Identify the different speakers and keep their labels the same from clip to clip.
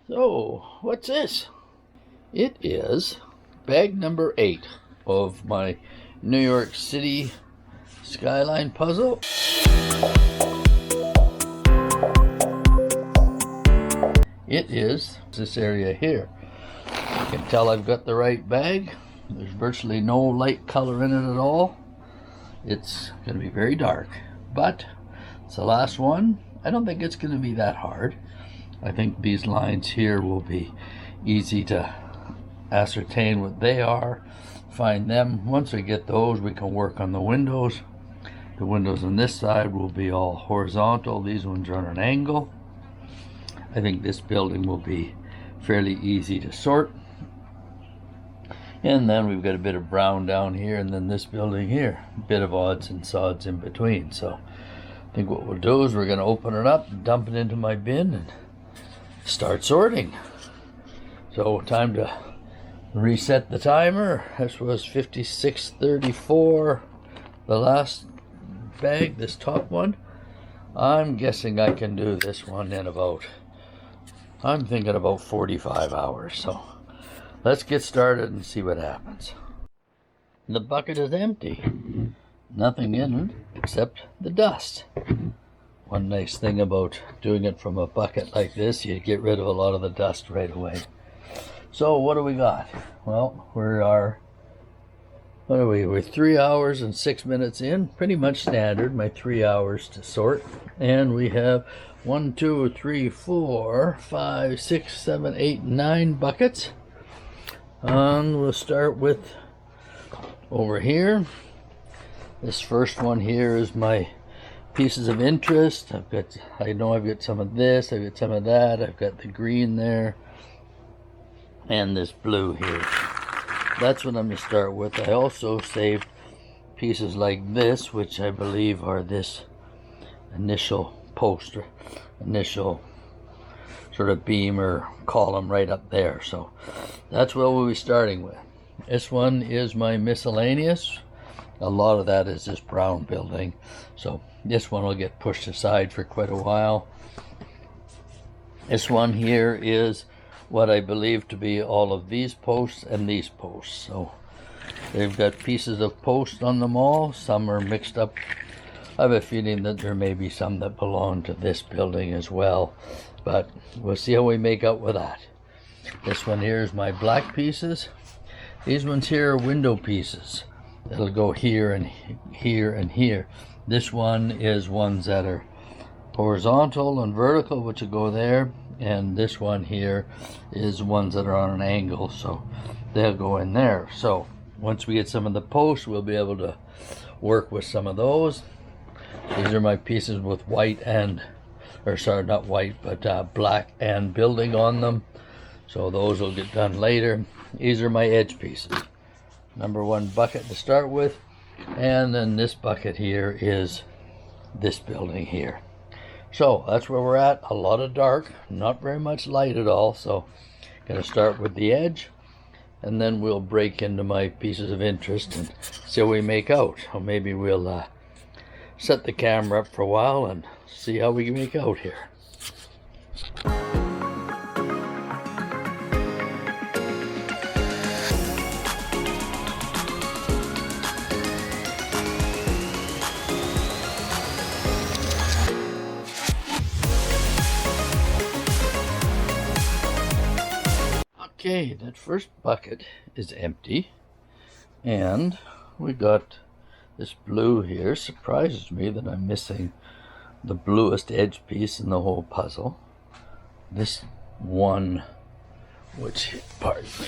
Speaker 1: So, what's this? It is bag number 8 of my New York City Skyline puzzle. It is this area here. You can tell I've got the right bag. There's virtually no light color in it at all. It's going to be very dark, but it's the last one. I don't think it's going to be that hard. I think these lines here will be easy to ascertain what they are, find them. Once we get those, we can work on the windows. The windows on this side will be all horizontal. These ones are on an angle. I think this building will be fairly easy to sort. And then we've got a bit of brown down here, and then this building here, a bit of odds and sods in between. So I think what we'll do is we're going to open it up, dump it into my bin, and start sorting. So time to reset the timer. This was 56:34, the last bag, this top one. I'm guessing I can do this one in about, I'm thinking about 45 hours. So let's get started and see what happens. The bucket is empty. Nothing in it except the dust. One nice thing about doing it from a bucket like this, you get rid of a lot of the dust right away. So what do we got? Well, we're 3 hours and 6 minutes in. Pretty much standard, my 3 hours to sort. And we have 1, 2, 3, 4, 5, 6, 7, 8, 9 buckets. And we'll start with over here. This first one here is my pieces of interest. I know I've got some of this, I've got some of that, I've got the green there, and this blue here. That's what I'm going to start with. I also saved pieces like this, which I believe are this initial poster, initial sort of beam or column right up there. So that's what we'll be starting with. This one is my miscellaneous. A lot of that is this brown building, so this one will get pushed aside for quite a while. This one here is what I believe to be all of these posts and these posts. So they've got pieces of posts on them all. Some are mixed up. I have a feeling that there may be some that belong to this building as well, but we'll see how we make out with that. This one here is my black pieces. These ones here are window pieces. It'll go here and here and here. This one is ones that are horizontal and vertical, which will go there, and this one here is ones that are on an angle, so they'll go in there. So once we get some of the posts, we'll be able to work with some of those. These are my pieces with white and, or sorry, not white, but black and building on them, so those will get done later. These are my edge pieces. Number one bucket to start with, and then this bucket here is this building here. So that's where we're at. A lot of dark, not very much light at all. So gonna start with the edge, and then we'll break into my pieces of interest and see how we make out. Or maybe we'll set the camera up for a while and see how we make out here. Okay, that first bucket is empty, and we got this blue here. Surprises me that I'm missing the bluest edge piece in the whole puzzle. This one, pardon me,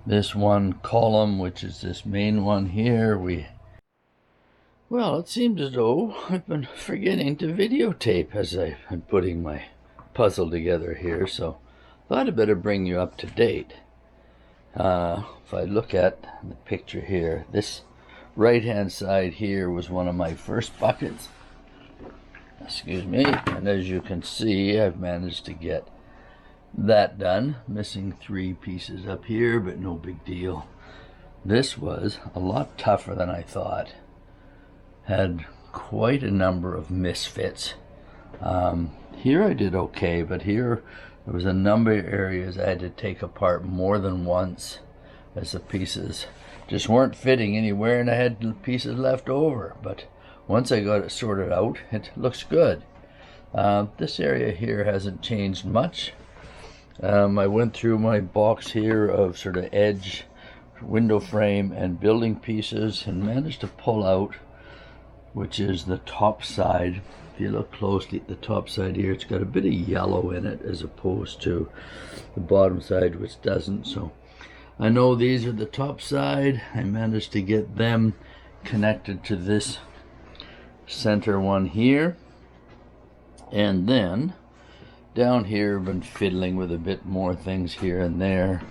Speaker 1: this one column, which is this main one here, well, it seems as though I've been forgetting to videotape as I've been putting my puzzle together here, so thought I'd better bring you up to date. If I look at the picture here, this right hand side here was one of my first buckets. Excuse me. And as you can see, I've managed to get that done. Missing 3 pieces up here, but no big deal. This was a lot tougher than I thought. Had quite a number of misfits. Here I did okay, but here there was a number of areas I had to take apart more than once, as the pieces just weren't fitting anywhere and I had pieces left over. But once I got it sorted out, it looks good. This area here hasn't changed much. I went through my box here of sort of edge, window frame, and building pieces and managed to pull out, which is the top side. If you look closely at the top side here, it's got a bit of yellow in it as opposed to the bottom side, which doesn't. So I know these are the top side. I managed to get them connected to this center one here. And then down here, I've been fiddling with a bit more things here and there.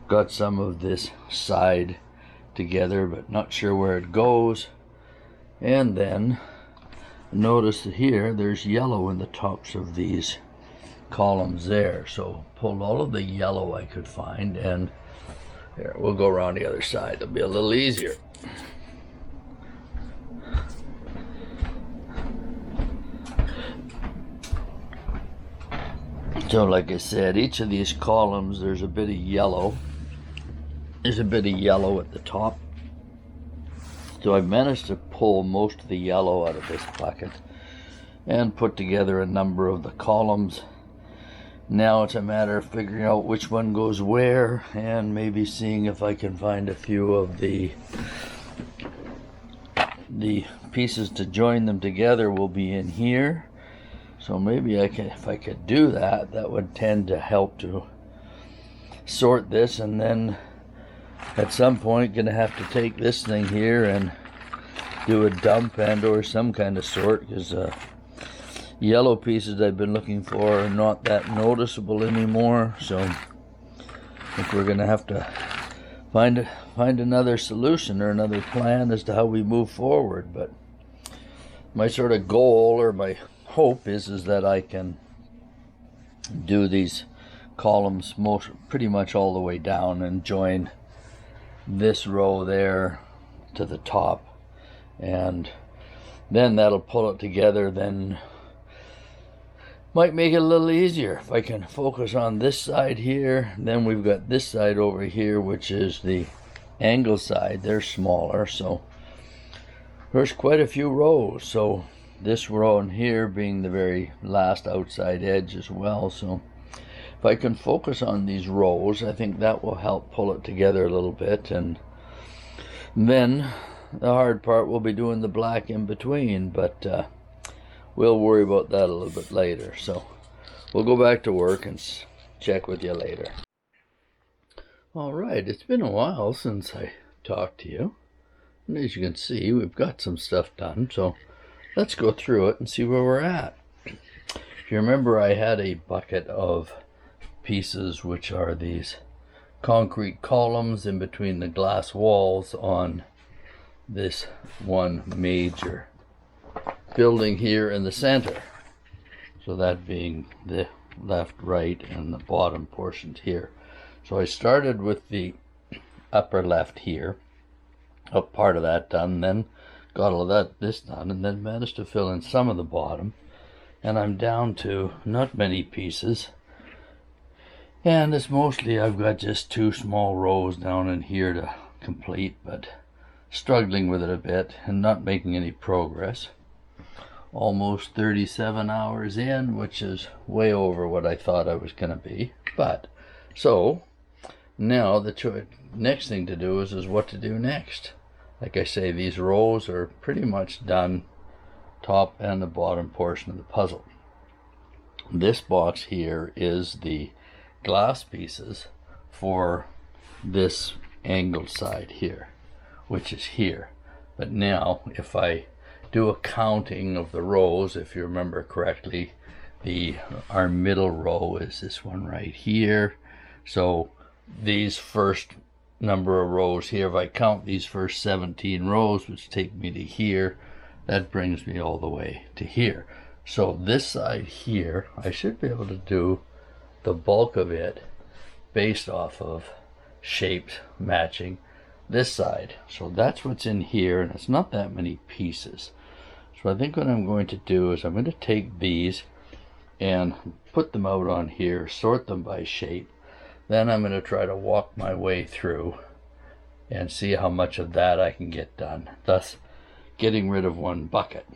Speaker 1: Got some of this side together, but not sure where it goes. And then notice that here there's yellow in the tops of these columns there, so pulled all of the yellow I could find, and here, we'll go around the other side. It'll be a little easier. So like I said, each of these columns, there's a bit of yellow. There's a bit of yellow at the top. So I've managed to pull most of the yellow out of this bucket and put together a number of the columns. Now it's a matter of figuring out which one goes where and maybe seeing if I can find a few of the pieces to join them together will be in here. So maybe I can, if I could do that, that would tend to help to sort this, and then at some point gonna have to take this thing here and do a dump and or some kind of sort, because yellow pieces I've been looking for are not that noticeable anymore. So I think we're gonna have to find another solution or another plan as to how we move forward. But my sort of goal, or my hope, is that I can do these columns pretty much all the way down and join this row there to the top, and then that'll pull it together. Then might make it a little easier if I can focus on this side here. Then we've got this side over here, which is the angle side. They're smaller, so there's quite a few rows. So this row in here being the very last outside edge as well. So if I can focus on these rows, I think that will help pull it together a little bit. And then the hard part will be doing the black in between, but we'll worry about that a little bit later. So we'll go back to work and check with you later. All right, it's been a while since I talked to you, and as you can see, we've got some stuff done. So let's go through it and see where we're at. If you remember, I had a bucket of pieces, which are these concrete columns in between the glass walls on this one major building here in the center. So that being the left, right, and the bottom portions here. So I started with the upper left here, up part of that done, then got all this done, and then managed to fill in some of the bottom, and I'm down to not many pieces. And it's mostly, I've got just 2 small rows down in here to complete, but struggling with it a bit and not making any progress. Almost 37 hours in, which is way over what I thought I was going to be. But so now the next thing to do is what to do next. Like I say, these rows are pretty much done, top and the bottom portion of the puzzle. This box here is the glass pieces for this angled side here, which is here. But now if I do a counting of the rows, if you remember correctly, our middle row is this one right here. So these first number of rows here, if I count these first 17 rows, which take me to here, that brings me all the way to here. So this side here, I should be able to do the bulk of it based off of shapes matching this side. So that's what's in here, and it's not that many pieces. So I think what I'm going to do is I'm going to take these and put them out on here, sort them by shape. Then I'm going to try to walk my way through and see how much of that I can get done, thus getting rid of one bucket.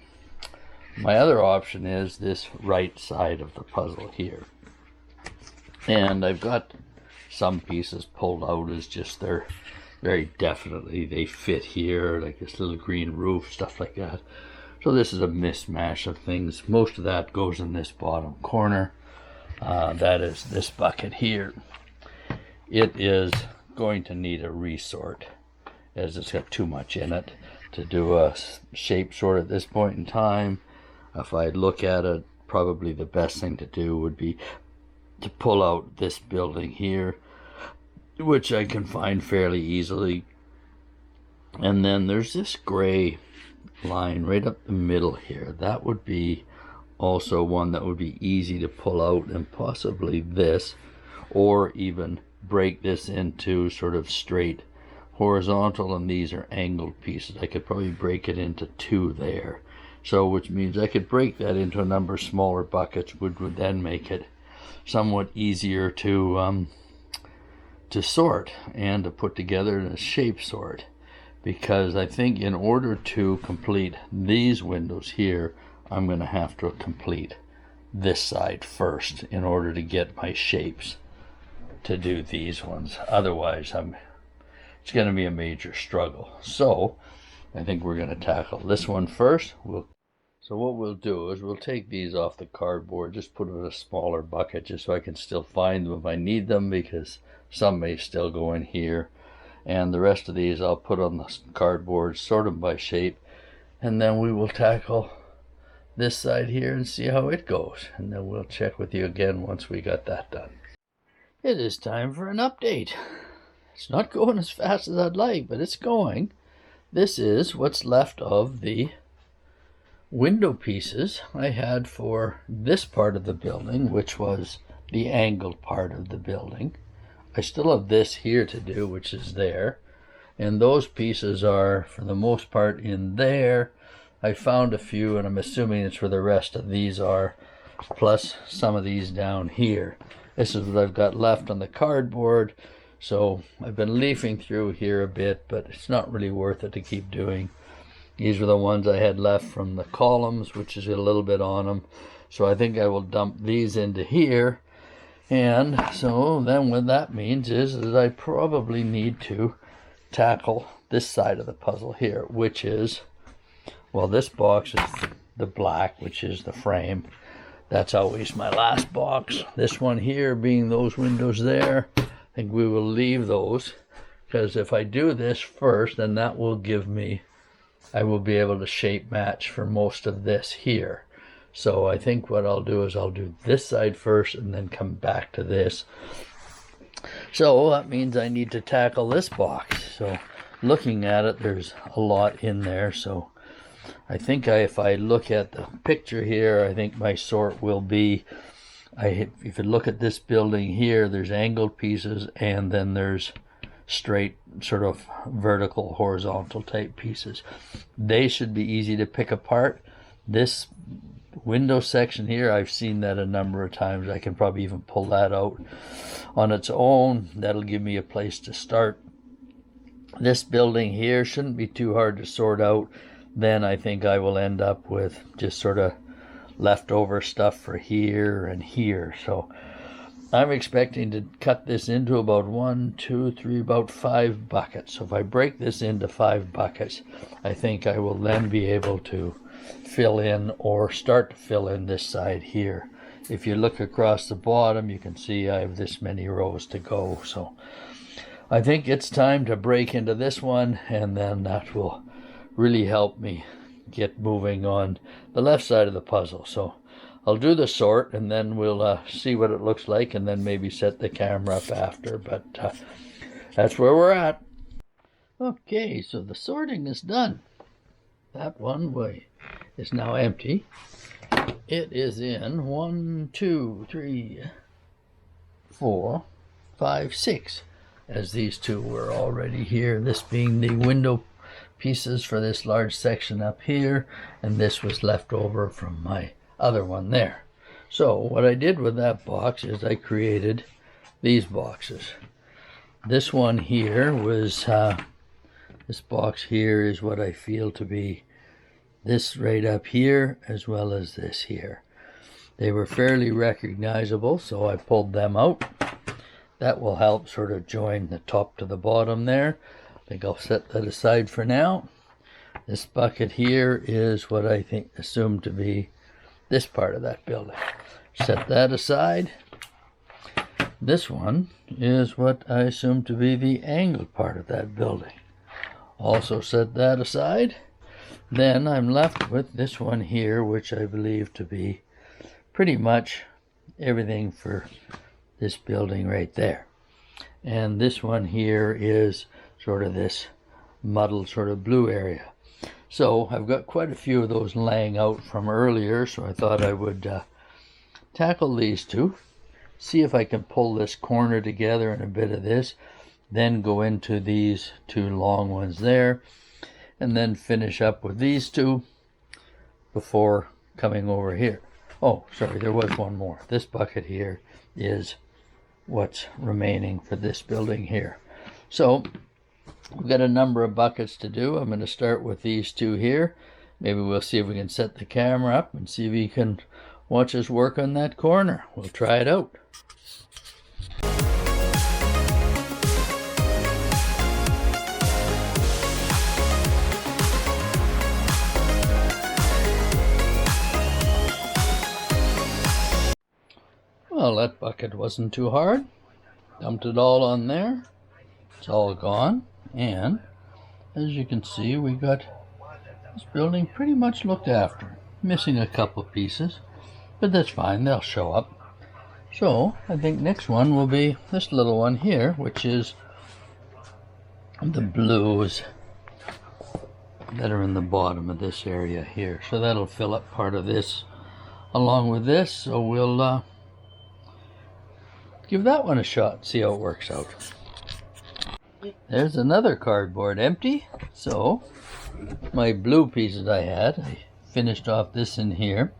Speaker 1: My other option is this right side of the puzzle here. And I've got some pieces pulled out as just they're very definitely, they fit here, like this little green roof, stuff like that. So this is a mismatch of things. Most of that goes in this bottom corner. That is this bucket here. It is going to need a resort, as it's got too much in it to do a shape sort at this point in time. If I look at it, probably the best thing to do would be to pull out this building here, which I can find fairly easily. And then there's this gray line right up the middle here. That would be also one that would be easy to pull out, and possibly this, or even break this into sort of straight horizontal, and these are angled pieces. I could probably break it into two there. So which means I could break that into a number of smaller buckets, which would then make it somewhat easier to sort and to put together in a shape sort. Because I think in order to complete these windows here, I'm going to have to complete this side first in order to get my shapes to do these ones. Otherwise, it's going to be a major struggle. So I think we're going to tackle this one first. So what we'll do is we'll take these off the cardboard, just put them in a smaller bucket just so I can still find them if I need them, because some may still go in here. And the rest of these I'll put on the cardboard, sort them by shape, and then we will tackle this side here and see how it goes. And then we'll check with you again once we got that done. It is time for an update. It's not going as fast as I'd like, but it's going. This is what's left of the window pieces I had for this part of the building, which was the angled part of the building. I still have this here to do, which is there, and those pieces are for the most part in there. I found a few, and I'm assuming it's where the rest of these are, plus some of these down here. This is what I've got left on the cardboard, so I've been leafing through here a bit, but it's not really worth it to keep doing. These are the ones I had left from the columns, which is a little bit on them. So I think I will dump these into here. And so then what that means is that I probably need to tackle this side of the puzzle here, which is, well, this box is the black, which is the frame. That's always my last box. This one here being those windows there, I think we will leave those, because if I do this first, then that will give me, I will be able to shape match for most of this here. So I think what I'll do is I'll do this side first and then come back to this. So that means I need to tackle this box. So looking at it, there's a lot in there. So I think if I look at the picture here, I think my sort will be, if you look at this building here, there's angled pieces, and then there's straight sort of vertical horizontal type pieces. They should be easy to pick apart. This window section here, I've seen that a number of times. I can probably even pull that out on its own. That'll give me a place to start. This building here shouldn't be too hard to sort out. Then I think I will end up with just sort of leftover stuff for here and here. So I'm expecting to cut this into about 1, 2, 3, about 5 buckets. So if I break this into 5 buckets, I think I will then be able to fill in or start to fill in this side here. If you look across the bottom, you can see I have this many rows to go. So I think it's time to break into this one, and then that will really help me get moving on the left side of the puzzle. So I'll do the sort, and then we'll see what it looks like, and then maybe set the camera up after. But that's where we're at. Okay, so the sorting is done. That one way is now empty. It is in 1, 2, 3, 4, 5, 6, as these two were already here. This being the window pieces for this large section up here, and this was left over from my other one there. So what I did with that box is I created these boxes. This one here was, this box here is what I feel to be this right up here as well as this here. They were fairly recognizable, so I pulled them out. That will help sort of join the top to the bottom there. I think I'll set that aside for now. This bucket here is what I assume to be this part of that building. Set that aside. This one is what I assume to be the angled part of that building. Also set that aside. Then I'm left with this one here, which I believe to be pretty much everything for this building right there. And this one here is sort of this muddled sort of blue area. So I've got quite a few of those laying out from earlier, so I thought I would tackle these two, see if I can pull this corner together and a bit of this, then go into these two long ones there, and then finish up with these two before coming over here. Oh, sorry, there was one more. This bucket here is what's remaining for this building here. So we've got a number of buckets to do. I'm going to start with these two here. Maybe we'll see if we can set the camera up and see if you can watch us work on that corner. We'll try it out. Well, that bucket wasn't too hard. Dumped it all on there. It's all gone. And as you can see, we got this building pretty much looked after. Missing a couple pieces, but that's fine, they'll show up. So I think next one will be this little one here, which is the blues that are in the bottom of this area here. So that'll fill up part of this along with this. So we'll give that one a shot, see how it works out. There's another cardboard empty. So my blue pieces I finished off this in here.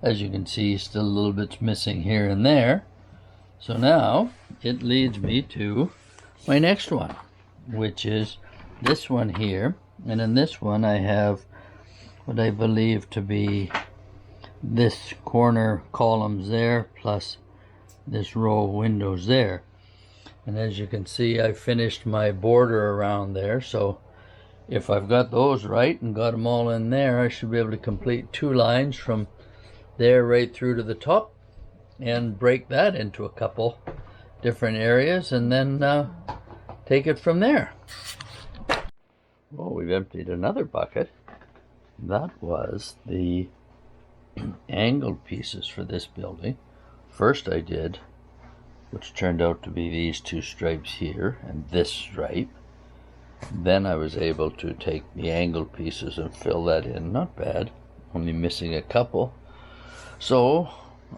Speaker 1: As you can see, still a little bit missing here and there. So now it leads me to my next one, which is this one here. And in this one I have what I believe to be this corner columns there plus this row of windows there. And as you can see, I finished my border around there, so if I've got those right and got them all in there, I should be able to complete two lines from there right through to the top and break that into a couple different areas and then take it from there. Well, we've emptied another bucket. That was the angled pieces for this building. First I did, which turned out to be these two stripes here and this stripe. Then I was able to take the angled pieces and fill that in. Not bad, only missing a couple. So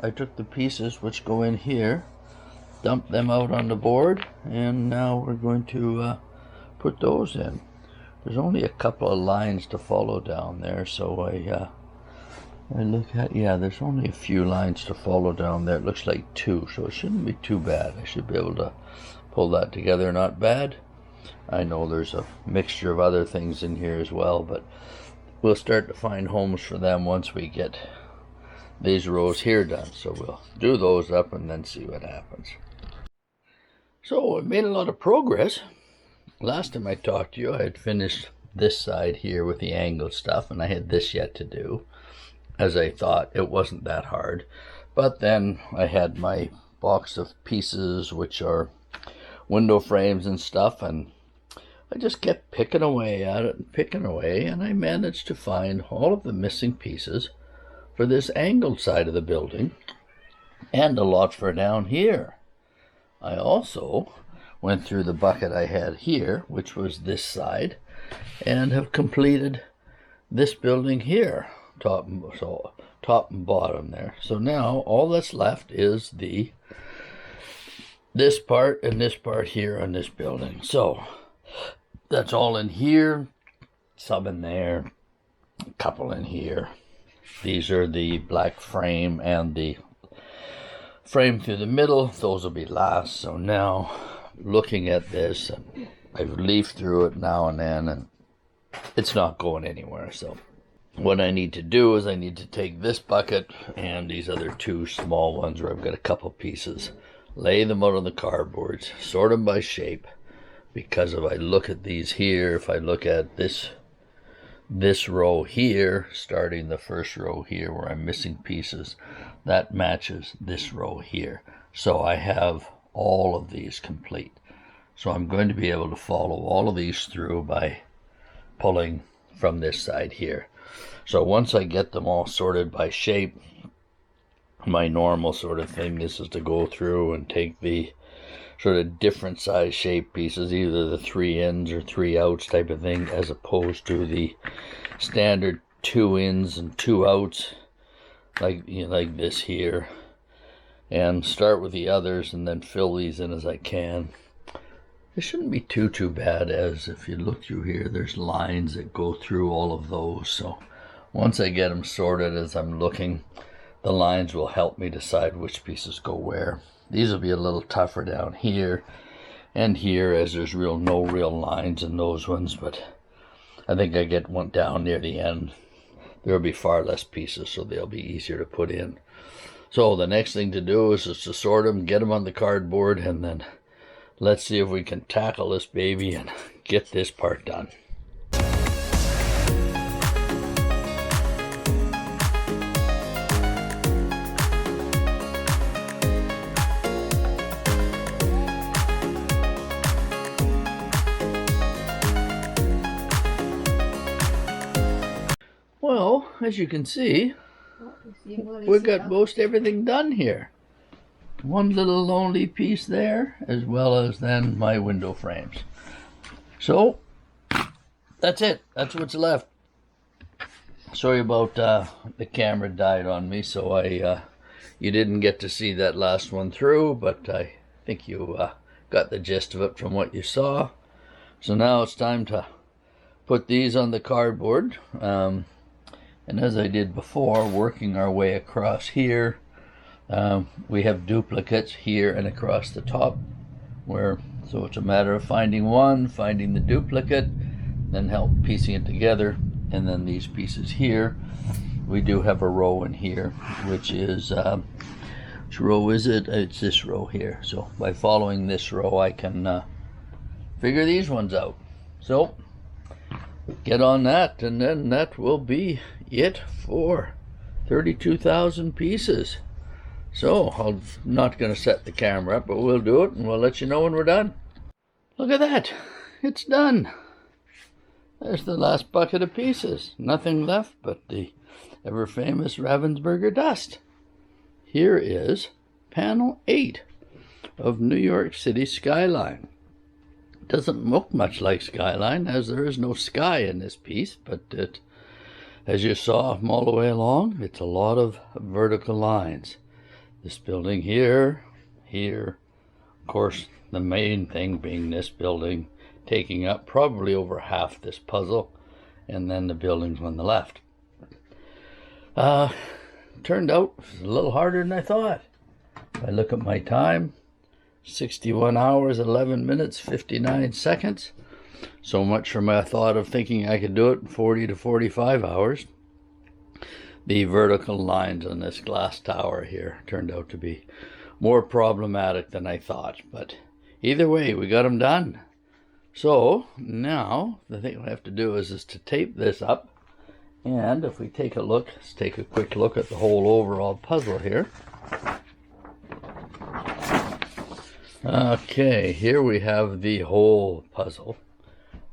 Speaker 1: I took the pieces which go in here, dumped them out on the board, and now we're going to put those in. There's only a couple of lines to follow down there, so I look at, yeah, there's only a few lines to follow down there. It looks like two, so it shouldn't be too bad. I should be able to pull that together, not bad. I know there's a mixture of other things in here as well, but we'll start to find homes for them once we get these rows here done. So we'll do those up and then see what happens. So I made a lot of progress. Last time I talked to you, I had finished this side here with the angled stuff, and I had this yet to do. As I thought, it wasn't that hard. But then I had my box of pieces, which are window frames and stuff, and I just kept picking away at it and picking away, and I managed to find all of the missing pieces for this angled side of the building, and a lot for down here. I also went through the bucket I had here, which was this side, and have completed this building here, top and bottom there. So now all that's left is this part and this part here on this building. So that's all in here, some in there, a couple in here. These are the black frame and the frame through the middle. Those will be last. So now, looking at this, I've leafed through it now and then, and it's not going anywhere. So what I need to do is I need to take this bucket and these other two small ones where I've got a couple pieces, lay them out on the cardboards, sort them by shape, because if I look at these here, if I look at this row here, starting the first row here where I'm missing pieces, that matches this row here. So I have all of these complete. So I'm going to be able to follow all of these through by pulling from this side here. So once I get them all sorted by shape, my normal sort of thing is to go through and take the sort of different size shape pieces, either the 3 ins or 3 outs type of thing, as opposed to the standard 2 ins and 2 outs, like, you know, like this here, and start with the others and then fill these in as I can. It shouldn't be too bad, as if you look through here, there's lines that go through all of those. So once I get them sorted as I'm looking, the lines will help me decide which pieces go where. These will be a little tougher down here and here, as there's no real lines in those ones, but I think I get one down near the end. There will be far less pieces, so they'll be easier to put in. So the next thing to do is to sort them, get them on the cardboard, and then let's see if we can tackle this baby and get this part done. Well, as you can see, we've got most everything done here. One little lonely piece there, as well as then my window frames. So that's it. That's what's left. Sorry about the camera died on me, so you didn't get to see that last one through, but I think you got the gist of it from what you saw. So now it's time to put these on the cardboard. And as I did before, working our way across here, we have duplicates here and across the top, so it's a matter of finding one, finding the duplicate, then help piecing it together. And then these pieces here, we do have a row in here, which is, which row is it? It's this row here. So by following this row, I can figure these ones out. So get on that, and then that will be it for 32,000 pieces. So I'm not going to set the camera up, but we'll do it and we'll let you know when we're done. Look at that, it's done. There's the last bucket of pieces. Nothing left but the ever famous Ravensburger dust. Here is panel 8 of New York City Skyline. Doesn't look much like Skyline, as there is no sky in this piece, but it, as you saw from all the way along, it's a lot of vertical lines. This building here, here, of course the main thing being this building, taking up probably over half this puzzle, and then the buildings on the left. Turned out a little harder than I thought. If I look at my time, 61 hours, 11 minutes, 59 seconds. So much for my thought of thinking I could do it in 40 to 45 hours. The vertical lines on this glass tower here turned out to be more problematic than I thought. But either way, we got them done. So now the thing we have to do is to tape this up. And if we take a look, let's take a quick look at the whole overall puzzle here. Okay, here we have the whole puzzle.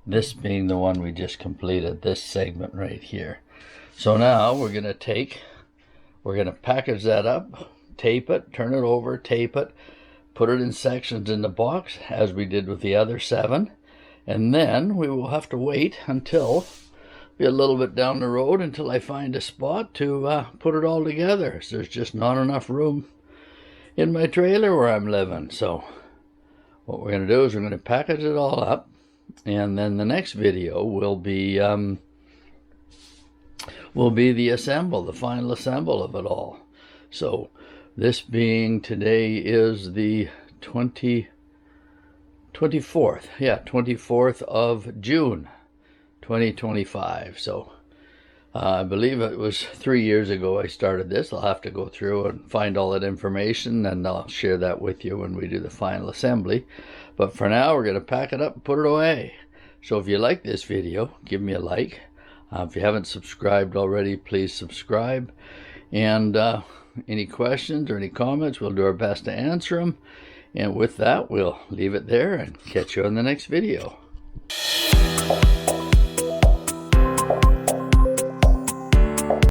Speaker 1: This being the one we just completed, this segment right here. So now we're going to package that up, tape it, turn it over, tape it, put it in sections in the box as we did with the other 7. And then we will have to wait until be a little bit down the road until I find a spot to put it all together. So there's just not enough room in my trailer where I'm living. So what we're going to do is we're going to package it all up, and then the next video will be the final assemble of it all. So This being today is the 24th. Yeah, 24th of June, 2025. So I believe it was 3 years ago I started this. I'll have to go through and find all that information, and I'll share that with you when we do the final assembly. But for now, we're going to pack it up and put it away. So if you like this video, give me a like. If you haven't subscribed already, please subscribe. And any questions or any comments, we'll do our best to answer them. And with that, we'll leave it there and catch you on the next video.